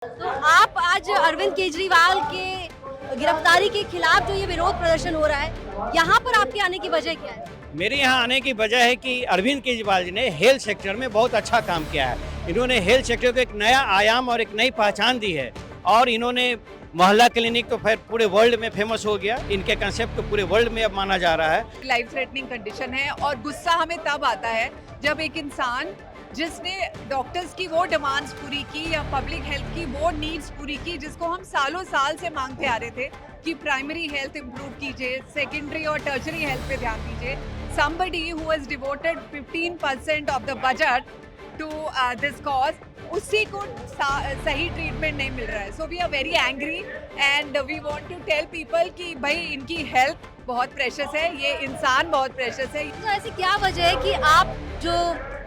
तो आप आज अरविंद केजरीवाल के गिरफ्तारी के खिलाफ जो ये विरोध प्रदर्शन हो रहा है, यहाँ पर आपके आने की वजह क्या है? मेरे यहाँ आने की वजह है कि अरविंद केजरीवाल जी ने हेल्थ सेक्टर में बहुत अच्छा काम किया है। इन्होंने हेल्थ सेक्टर को एक नया आयाम और एक नई पहचान दी है और इन्होंने मोहल्ला क्लिनिक तो फिर पूरे वर्ल्ड में फेमस हो गया। इनके कंसेप्ट को पूरे वर्ल्ड में अब माना जा रहा है। लाइफ थ्रेटनिंग कंडीशन है और गुस्सा हमें तब आता है जब एक इंसान जिसने डॉक्टर्स की वो डिमांड्स पूरी की या पब्लिक हेल्थ की वो नीड्स पूरी की जिसको हम सालों साल से मांगते आ रहे थे कि प्राइमरी हेल्थ इम्प्रूव कीजिए, सेकेंडरी और टर्शरी हेल्थ पे ध्यान दीजिए। somebody who has devoted 15% of the budget to this cause, उसी को सही ट्रीटमेंट नहीं मिल रहा है। So we are very angry and we want to tell people कि भाई इनकी हेल्थ बहुत प्रेशियस है, ये इंसान बहुत प्रेशियस है। तो ऐसी क्या वजह है कि आप जो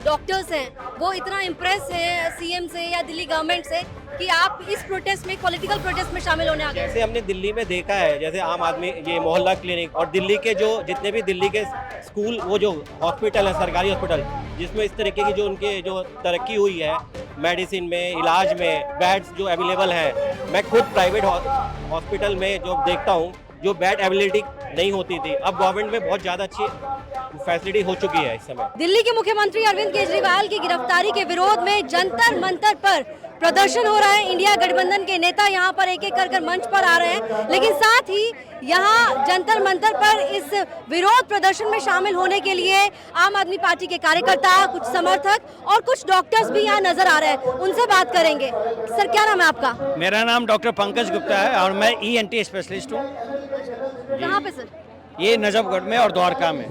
डॉक्टर्स हैं वो इतना इम्प्रेस हैं सीएम से या दिल्ली गवर्नमेंट से कि आप इस प्रोटेस्ट में, पॉलिटिकल प्रोटेस्ट में शामिल होने आ गए? जैसे हमने दिल्ली में देखा है, जैसे आम आदमी ये मोहल्ला क्लिनिक और दिल्ली के जो जितने भी दिल्ली के स्कूल, वो जो हॉस्पिटल है, सरकारी हॉस्पिटल, जिसमें इस तरीके की जो उनके जो तरक्की हुई है मेडिसिन में, इलाज में, बेड्स जो अवेलेबल है। मैं खुद प्राइवेट हॉस्पिटल में जो देखता हूँ, जो बेड अवेलेबिलिटी नहीं होती थी, अब गवर्नमेंट में बहुत ज़्यादा अच्छी फैसिलिटी हो चुकी है इस समय। दिल्ली के मुख्यमंत्री अरविंद केजरीवाल की गिरफ्तारी के विरोध में जंतर मंतर पर प्रदर्शन हो रहा है। इंडिया गठबंधन के नेता यहाँ पर एक एक कर मंच पर आ रहे हैं, लेकिन साथ ही यहाँ जंतर मंतर पर इस विरोध प्रदर्शन में शामिल होने के लिए आम आदमी पार्टी के कार्यकर्ता, कुछ समर्थक और कुछ डॉक्टर्स भी यहाँ नजर आ रहे हैं। उनसे बात करेंगे। सर, क्या नाम है आपका? मेरा नाम डॉक्टर पंकज गुप्ता है और मैं ENT स्पेशलिस्ट हूँ। कहाँ पे सर? ये नजफगढ़ में और द्वारका में।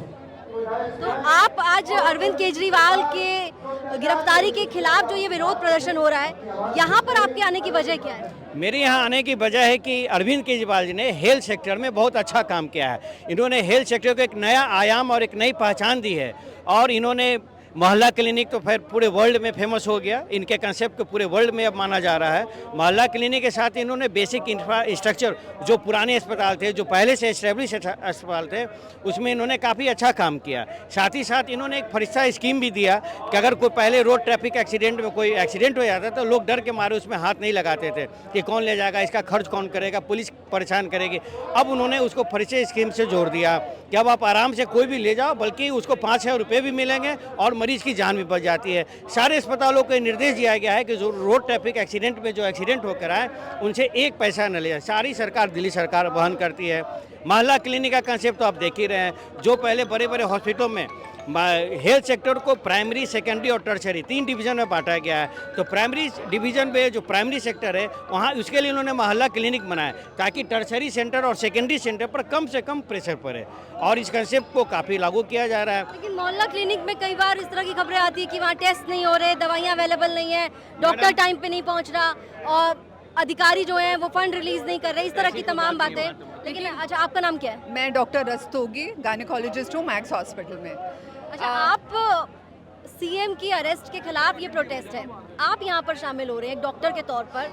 तो आप आज अरविंद केजरीवाल के गिरफ्तारी के खिलाफ जो ये विरोध प्रदर्शन हो रहा है, यहाँ पर आपके आने की वजह क्या है? मेरे यहाँ आने की वजह है कि अरविंद केजरीवाल जी ने हेल्थ सेक्टर में बहुत अच्छा काम किया है। इन्होंने हेल्थ सेक्टर को एक नया आयाम और एक नई पहचान दी है और इन्होंने मोहल्ला क्लिनिक तो फिर पूरे वर्ल्ड में फेमस हो गया। इनके कंसेप्ट को पूरे वर्ल्ड में अब माना जा रहा है। मोहल्ला क्लिनिक के साथ इन्होंने बेसिक इंफ्रास्ट्रक्चर, जो पुराने अस्पताल थे, जो पहले से एस्टेब्लिश अस्पताल थे, उसमें इन्होंने काफ़ी अच्छा काम किया। साथ ही साथ इन्होंने एक फरिश्ता स्कीम भी दिया कि अगर कोई पहले रोड ट्रैफिक एक्सीडेंट में कोई एक्सीडेंट हो जाता तो लोग डर के मारे उसमें हाथ नहीं लगाते थे कि कौन ले जाएगा, इसका खर्च कौन करेगा, पुलिस परेशान करेगी। अब उन्होंने उसको फरिश्ते स्कीम से जोड़ दिया कि अब आप आराम से कोई भी ले जाओ, बल्कि उसको 5,000 रुपये भी मिलेंगे और मरीज की जान भी बच जाती है। सारे अस्पतालों को निर्देश दिया गया है कि जो रोड ट्रैफिक एक्सीडेंट में जो एक्सीडेंट होकर आए उनसे एक पैसा न ले। सारी सरकार, दिल्ली सरकार वहन करती है। मोहल्ला क्लिनिक का कंसेप्ट तो आप देख ही रहे हैं। जो पहले बड़े बड़े हॉस्पिटलों में हेल्थ सेक्टर को प्राइमरी, सेकेंडरी और टर्शरी 3 डिवीजन में बांटा गया है। तो प्राइमरी डिवीजन में जो प्राइमरी सेक्टर है वहाँ उसके लिए उन्होंने मोहल्ला क्लिनिक बनाया ताकि टर्शरी सेंटर और सेकेंडरी सेंटर पर कम से कम प्रेशर पड़े और इस कंसेप्ट को काफ़ी लागू किया जा रहा है। लेकिन मोहल्ला क्लिनिक में कई बार इस तरह की खबरें आती है कि वहाँ टेस्ट नहीं हो रहे, दवाइयाँ अवेलेबल नहीं है, डॉक्टर टाइम पे नहीं पहुँच रहा और अधिकारी जो हैं वो फंड रिलीज नहीं कर रहे, इस तरह की तमाम बातें। लेकिन अच्छा, आपका नाम क्या है? मैं डॉक्टर रस्तोगी, गायनेकोलॉजिस्ट हूँ मैक्स हॉस्पिटल में। अच्छा, आप सीएम की अरेस्ट के खिलाफ ये प्रोटेस्ट है, आप यहाँ पर शामिल हो रहे हैं एक डॉक्टर के तौर पर।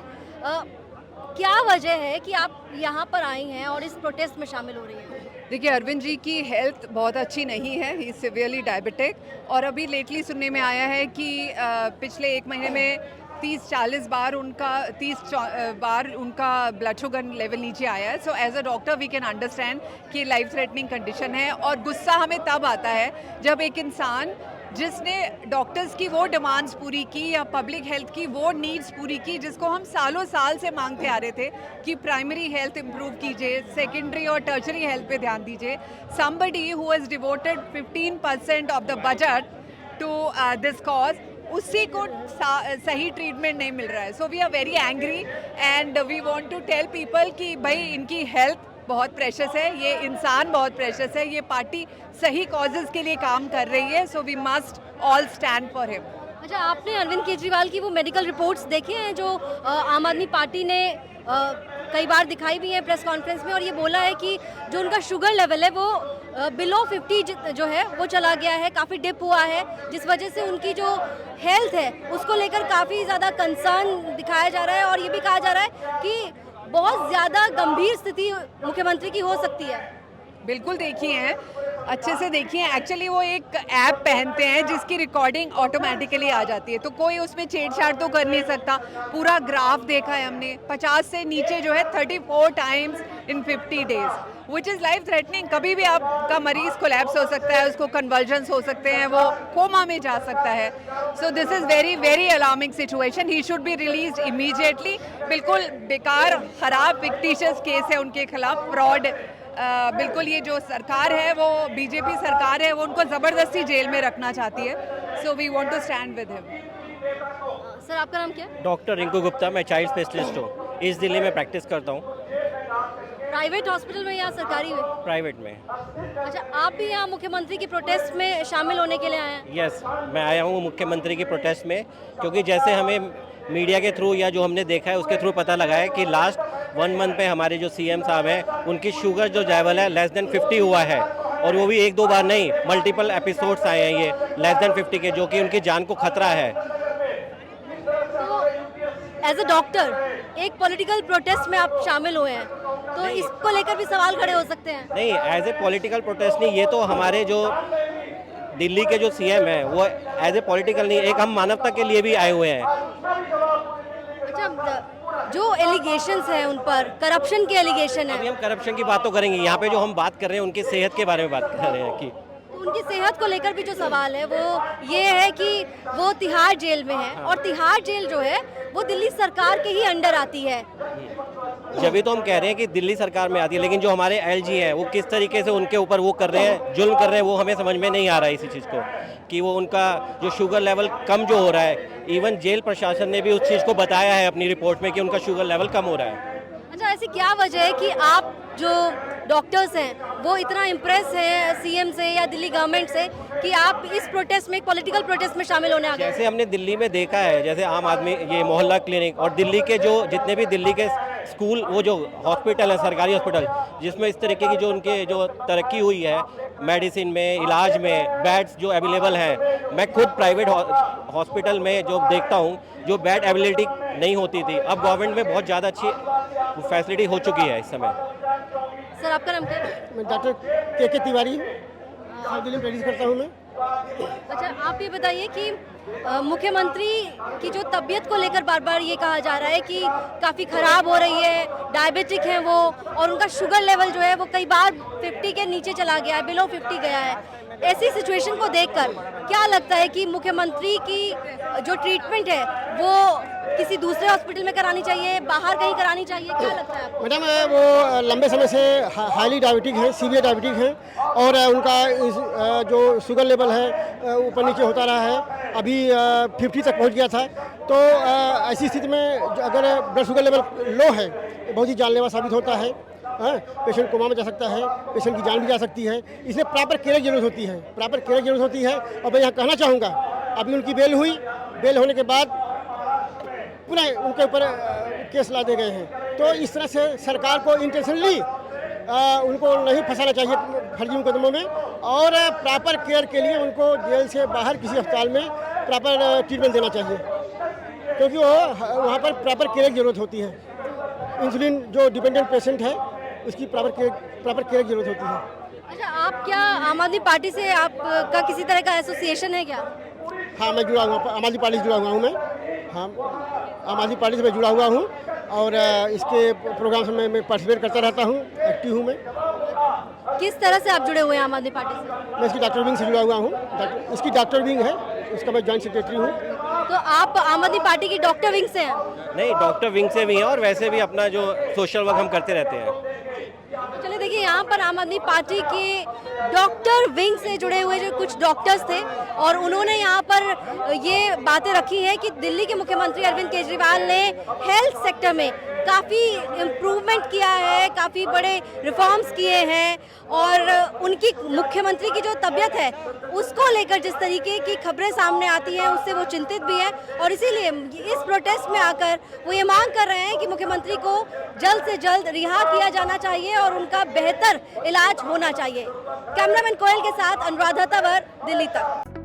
क्या वजह है कि आप यहाँ पर आई हैं और इस प्रोटेस्ट में शामिल हो रही हैं? देखिए, अरविंद जी की हेल्थ बहुत अच्छी नहीं है, ही सिवियरली डायबिटिक और अभी लेटली सुनने में आया है कि पिछले 1 महीने में 30-40 बार उनका ब्लड शुगर लेवल नीचे आया है। So as a doctor we can understand कि लाइफ थ्रेटनिंग कंडीशन है और गुस्सा हमें तब आता है जब एक इंसान जिसने डॉक्टर्स की वो डिमांड्स पूरी की या पब्लिक हेल्थ की वो नीड्स पूरी की जिसको हम सालों साल से मांगते आ रहे थे कि प्राइमरी हेल्थ इम्प्रूव कीजिए, सेकेंडरी और टर्शरी हेल्थ पे ध्यान दीजिए। somebody who has devoted 15% of the budget to this cause, उसी को सही ट्रीटमेंट नहीं मिल रहा है। So we are very angry and we want to tell people कि भाई इनकी हेल्थ बहुत प्रेशियस है, ये इंसान बहुत प्रेशियस है, ये पार्टी सही कॉजेज़ के लिए काम कर रही है। So we must all stand for him. अच्छा, आपने अरविंद केजरीवाल की वो मेडिकल रिपोर्ट्स देखे हैं जो आम आदमी पार्टी ने कई बार दिखाई भी है प्रेस कॉन्फ्रेंस में, और ये बोला है कि जो उनका शुगर लेवल है वो बिलो 50 जो है वो चला गया है, काफ़ी डिप हुआ है, जिस वजह से उनकी जो हेल्थ है उसको लेकर काफ़ी ज़्यादा कंसर्न दिखाया जा रहा है और ये भी कहा जा रहा है कि बहुत ज़्यादा गंभीर स्थिति मुख्यमंत्री की हो सकती है। बिल्कुल देखी हैं, अच्छे से देखी हैं। एक्चुअली वो एक ऐप पहनते हैं जिसकी रिकॉर्डिंग ऑटोमेटिकली आ जाती है, तो कोई उसमें छेड़छाड़ तो कर नहीं सकता। पूरा ग्राफ देखा है हमने, 50 से नीचे जो है 34 times in 50 days, which is life threatening. कभी भी आपका मरीज कोलैप्स हो सकता है, उसको कन्वर्जन्स हो सकते हैं, वो कोमा में जा सकता है। So this is very very alarming situation. He should be release immediately. बिल्कुल बेकार, खराब फिक्टिशियस केस है उनके खिलाफ, फ्रॉड। बिल्कुल ये जो सरकार है, वो बीजेपी सरकार है, वो उनको ज़बरदस्ती जेल में रखना चाहती है। So we want to stand with him. Sir आपका नाम क्या है? डॉक्टर रिंकू गुप्ता, मैं चाइल्ड स्पेशलिस्ट हूँ, ईस्ट दिल्ली में प्रैक्टिस करता हूँ, प्राइवेट हॉस्पिटल में या सरकारी में? प्राइवेट में। अच्छा, आप भी यहाँ मुख्यमंत्री की प्रोटेस्ट में शामिल होने के लिए आए हैं? यस, मैं आया हूँ मुख्यमंत्री की प्रोटेस्ट में, क्योंकि जैसे हमें मीडिया के थ्रू या जो हमने देखा है उसके थ्रू पता लगा है कि लास्ट 1 मंथ पे हमारे जो सीएम साहब हैं, उनकी शुगर जो लेवल है लेस देन 50 हुआ है, और वो भी 1-2 बार नहीं, मल्टीपल एपिसोड्स आए हैं ये लेस देन 50 के, जो कि उनकी जान को खतरा है। तो एज अ डॉक्टर एक पॉलिटिकल प्रोटेस्ट में आप शामिल हुए हैं, तो इसको लेकर भी सवाल खड़े हो सकते हैं? नहीं, एज ए पॉलिटिकल प्रोटेस्ट नहीं, ये तो हमारे जो दिल्ली के जो सीएम हैं वो एज ए पॉलिटिकल नहीं, एक हम मानवता के लिए भी आए हुए हैं। अच्छा, जो एलिगेशंस हैं उन पर, करप्शन के एलिगेशन अभी है, हम करप्शन की बात तो करेंगे, यहाँ पे जो हम बात कर रहे हैं उनकी सेहत के बारे में बात कर रहे हैं कि तो उनकी सेहत को लेकर भी जो सवाल है वो ये है कि वो तिहाड़ जेल में है, और तिहाड़ जेल जो है वो दिल्ली सरकार के ही अंडर आती है। जब भी तो हम कह रहे हैं कि दिल्ली सरकार में आती है, लेकिन जो हमारे एलजी हैं वो किस तरीके से उनके ऊपर वो कर रहे हैं, जुल्म कर रहे हैं, वो हमें समझ में नहीं आ रहा है इसी चीज़ को, कि वो उनका जो शुगर लेवल कम जो हो रहा है, इवन जेल प्रशासन ने भी उस चीज़ को बताया है अपनी रिपोर्ट में कि उनका शुगर लेवल कम हो रहा है। अच्छा, ऐसी क्या वजह है कि आप जो डॉक्टर्स हैं वो इतना इम्प्रेस हैं सीएम से या दिल्ली गवर्नमेंट से कि आप इस प्रोटेस्ट में, एक पॉलिटिकल प्रोटेस्ट में शामिल होने आ गए? जैसे हमने दिल्ली में देखा है, जैसे आम आदमी, ये मोहल्ला क्लिनिक, और दिल्ली के जो जितने भी दिल्ली के स्कूल, वो जो हॉस्पिटल है, सरकारी हॉस्पिटल, जिसमें इस तरीके की जो उनके जो तरक्की हुई है मेडिसिन में, इलाज में, बेड्स जो अवेलेबल हैं, मैं खुद प्राइवेट हॉस्पिटल में जो देखता हूँ, जो बेड अवेलेबिलिटी नहीं होती थी, अब गवर्नमेंट में बहुत ज़्यादा अच्छी फैसिलिटी हो चुकी है इस समय। सर आपका नाम क्या है? मैं डॉक्टर के तिवारी हूँ, साउथ दिल्ली में प्रैक्टिस करता हूँ मैं। अच्छा, आप ये बताइए कि मुख्यमंत्री की जो तबीयत को लेकर बार बार ये कहा जा रहा है कि काफ़ी ख़राब हो रही है, डायबिटिक हैं वो, और उनका शुगर लेवल जो है वो कई बार 50 के नीचे चला गया है, बिलो 50 गया है। ऐसी सिचुएशन को देखकर क्या लगता है कि मुख्यमंत्री की जो ट्रीटमेंट है वो किसी दूसरे हॉस्पिटल में करानी चाहिए, बाहर कहीं करानी चाहिए, क्या लगता है आपको? मैडम, वो लंबे समय से हाईली डायबिटिक हैं, सीवियर डायबिटिक हैं, और उनका जो शुगर लेवल है ऊपर नीचे होता रहा है, अभी 50 तक पहुंच गया था। तो ऐसी स्थिति में अगर ब्लड शुगर लेवल लो है, बहुत ही जानलेवा साबित होता है। पेशेंट कोमा में जा सकता है, पेशेंट की जान भी जा सकती है, इसलिए प्रॉपर केयर की जरूरत होती है, प्रॉपर केयर की जरूरत होती है। और मैं यहाँ कहना चाहूँगा, अभी उनकी बेल हुई, बेल होने के बाद पुनः उनके ऊपर केस ला दे गए हैं। तो इस तरह से सरकार को इंटेंशनली उनको नहीं फंसाना चाहिए फर्जी मुकदमों में, और प्रॉपर केयर के लिए उनको जेल से बाहर किसी अस्पताल में प्रॉपर ट्रीटमेंट देना चाहिए, क्योंकि वो वहाँ पर प्रॉपर केयर की जरूरत होती है। इंसुलिन जो डिपेंडेंट पेशेंट है उसकी प्रॉपर केयर की जरूरत होती है। अच्छा, आप क्या आम आदमी पार्टी से आपका किसी तरह का एसोसिएशन है क्या? हाँ, मैं जुड़ा हुआ, आम आदमी पार्टी से जुड़ा हुआ हूँ मैं। हाँ, आम आदमी पार्टी से मैं जुड़ा हुआ हूँ, और इसके प्रोग्राम में मैं पार्टिसिपेट करता रहता हूँ, एक्टिव हूँ मैं। किस तरह से आप जुड़े हुए हैं आम आदमी पार्टी से? मैं इसकी डॉक्टर विंग से जुड़ा हुआ हूँ, इसकी डॉक्टर विंग है, उसका मैं जॉइंट सेक्रेटरी हूँ। तो आप आम आदमी पार्टी की डॉक्टर विंग से हैं? नहीं, डॉक्टर विंग से भी हैं, और वैसे भी अपना जो सोशल वर्क हम करते रहते हैं। तो चलिए देखिए, यहाँ पर आम आदमी पार्टी के डॉक्टर विंग से जुड़े हुए जो कुछ डॉक्टर्स थे, और उन्होंने यहाँ पर ये बातें रखी हैं कि दिल्ली के मुख्यमंत्री अरविंद केजरीवाल ने हेल्थ सेक्टर में काफ़ी इम्प्रूवमेंट किया है, काफ़ी बड़े रिफॉर्म्स किए हैं, और उनकी मुख्यमंत्री की जो तबीयत है उसको लेकर जिस तरीके की खबरें सामने आती हैं उससे वो चिंतित भी है, और इसीलिए इस प्रोटेस्ट में आकर वो ये मांग कर रहे हैं कि मुख्यमंत्री को जल्द से जल्द रिहा किया जाना चाहिए और उनका बेहतर इलाज होना चाहिए। कैमरामैन कोयल के साथ अनुराधा तंवर, दिल्ली तक।